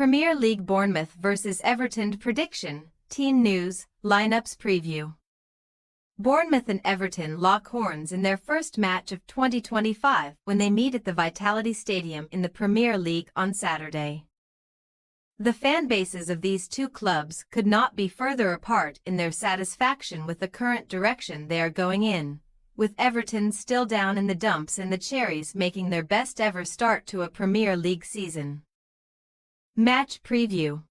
Premier League Bournemouth vs Everton prediction, team news, lineups preview. Bournemouth and Everton lock horns in their first match of 2025 when they meet at the Vitality Stadium in the Premier League on Saturday. The fan bases of these two clubs could not be further apart in their satisfaction with the current direction they are going in, with Everton still down in the dumps and the Cherries making their best ever start to a Premier League season. Match preview.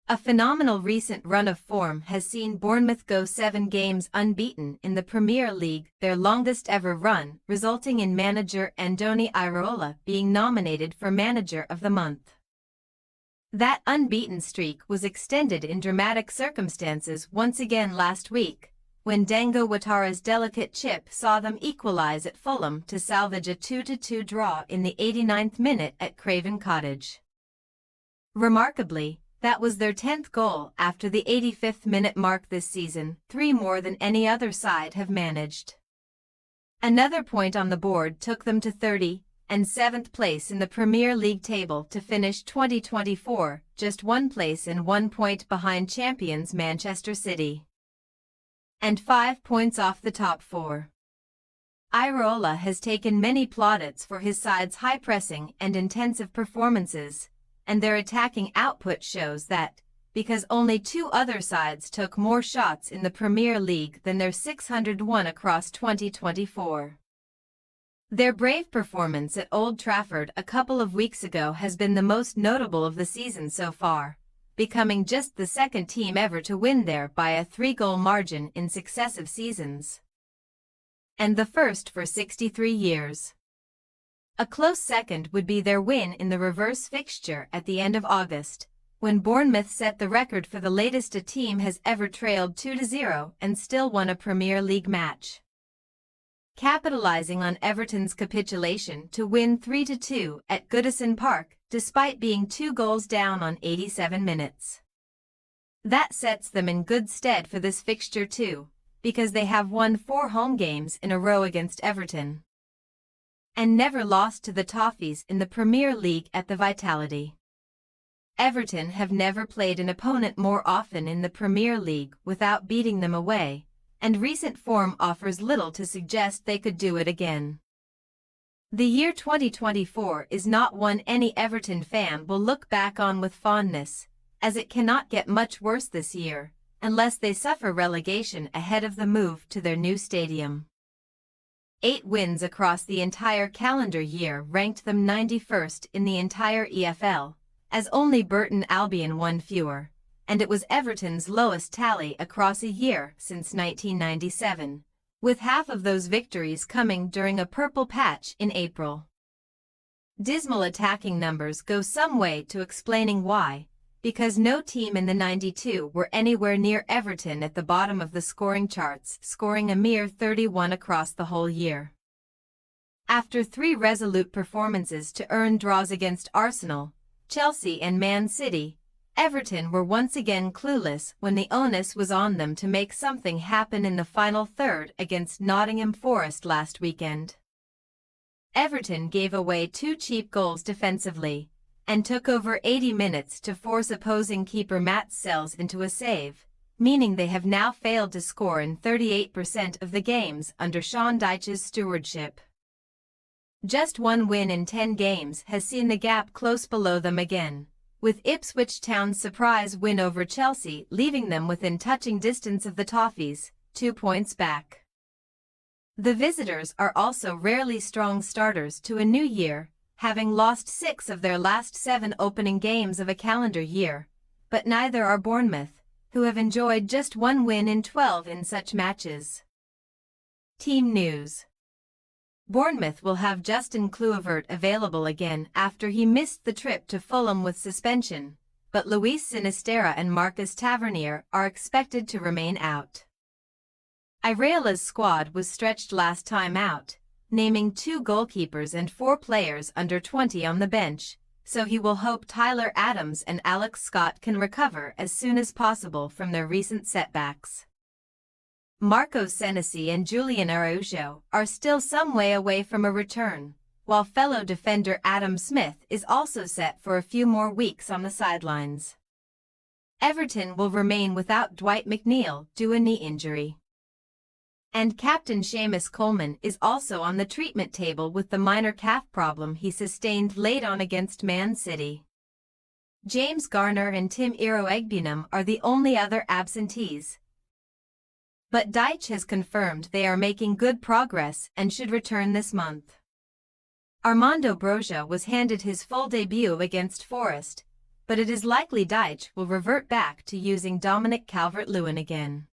A phenomenal recent run of form has seen Bournemouth go 7 games unbeaten in the Premier League, their longest ever run, resulting in manager Andoni Iraola being nominated for Manager of the Month. That unbeaten streak was extended in dramatic circumstances once again last week, when Dango Ouattara's delicate chip saw them equalise at Fulham to salvage a 2-2 draw in the 89th minute at Craven Cottage. Remarkably, that was their 10th goal after the 85th minute mark this season, 3 more than any other side have managed. Another point on the board took them to 37th place in the Premier League table to finish 2024, just 1 place and 1 point behind champions Manchester City, and 5 points off the top 4. Iraola has taken many plaudits for his side's high pressing and intensive performances, and their attacking output shows that, because only 2 other sides took more shots in the Premier League than their 601 across 2024. Their brave performance at Old Trafford a couple of weeks ago has been the most notable of the season so far, becoming just the second team ever to win there by a 3-goal margin in successive seasons, and the first for 63 years. A close second would be their win in the reverse fixture at the end of August, when Bournemouth set the record for the latest a team has ever trailed 2-0 and still won a Premier League match, capitalising on Everton's capitulation to win 3-2 at Goodison Park, despite being 2 goals down on 87 minutes. That sets them in good stead for this fixture too, because they have won 4 home games in a row against Everton, and never lost to the Toffees in the Premier League at the Vitality. Everton have never played an opponent more often in the Premier League without beating them away, and recent form offers little to suggest they could do it again. The year 2024 is not one any Everton fan will look back on with fondness, as it cannot get much worse this year, unless they suffer relegation ahead of the move to their new stadium. 8 wins across the entire calendar year ranked them 91st in the entire EFL, as only Burton Albion won fewer, and it was Everton's lowest tally across a year since 1997, with half of those victories coming during a purple patch in April. Dismal attacking numbers go some way to explaining why, because no team in the 92 were anywhere near Everton at the bottom of the scoring charts, scoring a mere 31 across the whole year. After 3 resolute performances to earn draws against Arsenal, Chelsea and Man City, Everton were once again clueless when the onus was on them to make something happen in the final third against Nottingham Forest last weekend. Everton gave away 2 cheap goals defensively, and took over 80 minutes to force opposing keeper Matt Sells into a save, meaning they have now failed to score in 38% of the games under Sean Dyche's stewardship. Just 1 win in 10 games has seen the gap close below them again, with Ipswich Town's surprise win over Chelsea leaving them within touching distance of the Toffees, 2 points back. The visitors are also rarely strong starters to a new year, having lost 6 of their last 7 opening games of a calendar year, but neither are Bournemouth, who have enjoyed just 1 win in 12 in such matches. Team news. Bournemouth will have Justin Kluivert available again after he missed the trip to Fulham with suspension, but Luis Sinisterra and Marcus Tavernier are expected to remain out. Iraola's squad was stretched last time out, naming 2 goalkeepers and 4 players under 20 on the bench, so he will hope Tyler Adams and Alex Scott can recover as soon as possible from their recent setbacks. Marco Senesi and Julian Araujo are still some way away from a return, while fellow defender Adam Smith is also set for a few more weeks on the sidelines. Everton will remain without Dwight McNeil due to a knee injury. And captain Seamus Coleman is also on the treatment table with the minor calf problem he sustained late on against Man City. James Garner and Tim Iroegbunam are the only other absentees. But Dyche has confirmed they are making good progress and should return this month. Armando Broja was handed his full debut against Forest, but it is likely Dyche will revert back to using Dominic Calvert-Lewin again,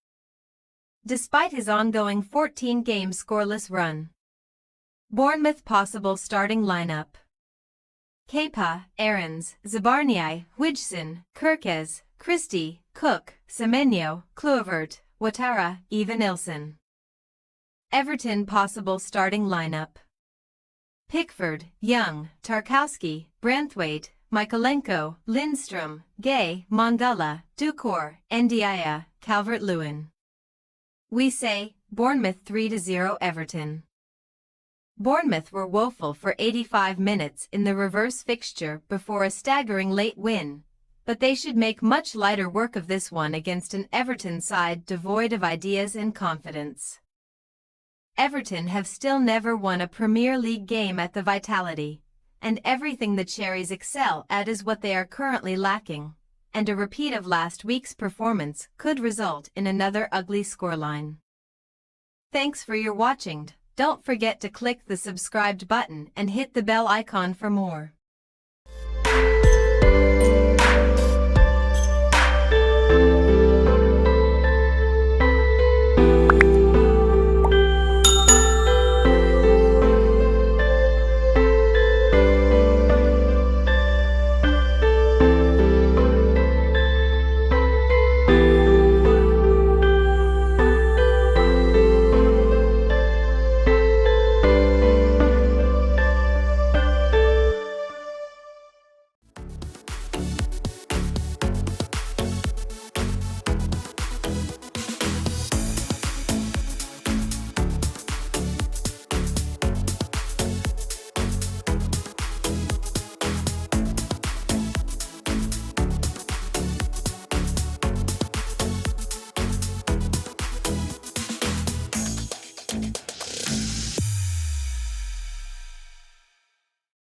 despite his ongoing 14-game scoreless run. Bournemouth possible starting lineup: Kepa, Aarons, Zabarnyi, Hodgson, Kirkes, Christie, Cook, Semenyo, Kluivert, Ouattara, Evanilson. Everton possible starting lineup: Pickford, Young, Tarkowski, Branthwaite, Michalenko, Lindstrom, Gay, Mangala, Doucoure, Ndiaye, Calvert-Lewin. We say, Bournemouth 3-0 Everton. Bournemouth were woeful for 85 minutes in the reverse fixture before a staggering late win, but they should make much lighter work of this one against an Everton side devoid of ideas and confidence. Everton have still never won a Premier League game at the Vitality, and everything the Cherries excel at is what they are currently lacking, and a repeat of last week's performance could result in another ugly scoreline. Thanks for your watching. Don't forget to click the subscribed button and hit the bell icon for more.